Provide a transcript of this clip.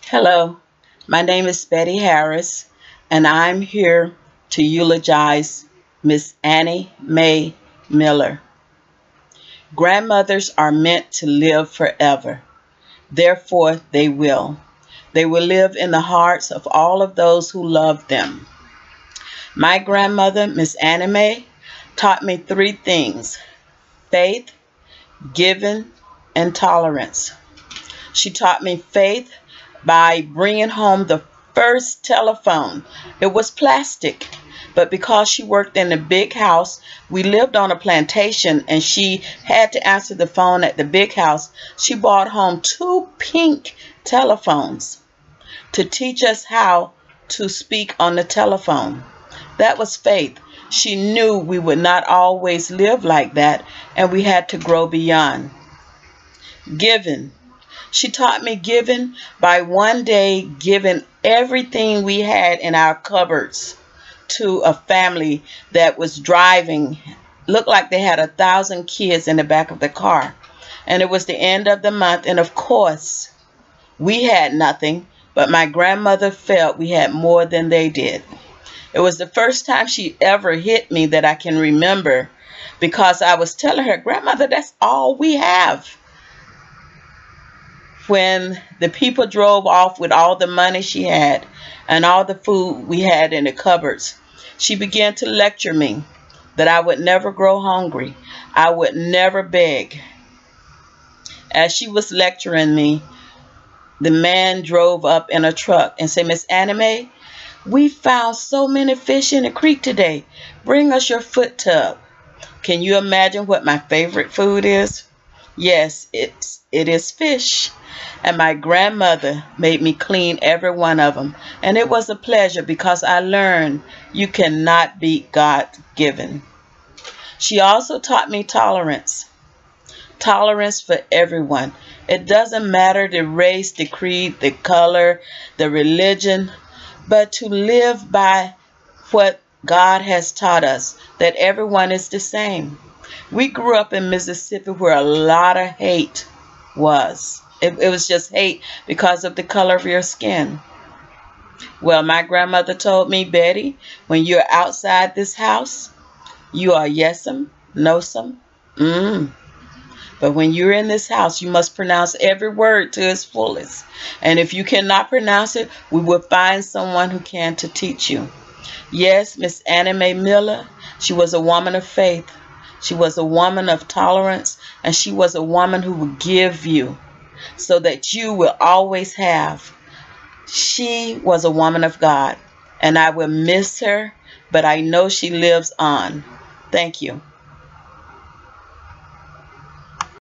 Hello, my name is Betty Harris, and I'm here to eulogize Miss Annie Mae Miller. Grandmothers are meant to live forever. Therefore, they will. They will live in the hearts of all of those who love them. My grandmother, Miss Annie Mae, taught me three things: faith, giving, and tolerance. She taught me faith by bringing home the first telephone. It was plastic, but because she worked in a big house, we lived on a plantation, and she had to answer the phone at the big house. She brought home two pink telephones to teach us how to speak on the telephone. That was faith. She knew we would not always live like that, and we had to grow beyond. Giving. She taught me giving by one day giving everything we had in our cupboards to a family that was driving. Looked like they had 1,000 kids in the back of the car. And it was the end of the month. And of course, we had nothing, but my grandmother felt we had more than they did. It was the first time she ever hit me that I can remember, because I was telling her, "Grandmother, that's all we have." When the people drove off with all the money she had and all the food we had in the cupboards, she began to lecture me that I would never grow hungry. I would never beg. As she was lecturing me, the man drove up in a truck and said, "Miss Annie Mae, we found so many fish in the creek today. Bring us your foot tub." Can you imagine what my favorite food is? Yes, it is fish. And my grandmother made me clean every one of them. And it was a pleasure, because I learned you cannot beat God-given. She also taught me tolerance. Tolerance for everyone. It doesn't matter the race, the creed, the color, the religion, but to live by what God has taught us, that everyone is the same. We grew up in Mississippi where a lot of hate was. It was just hate because of the color of your skin. Well, my grandmother told me, "Betty, when you're outside this house, you are yes'm, no'some, but when you're in this house, you must pronounce every word to its fullest. And if you cannot pronounce it, we will find someone who can to teach you." Yes, Miss Annie Mae Miller, she was a woman of faith. She was a woman of tolerance, and she was a woman who would give you so that you will always have. She was a woman of God, and I will miss her, but I know she lives on. Thank you.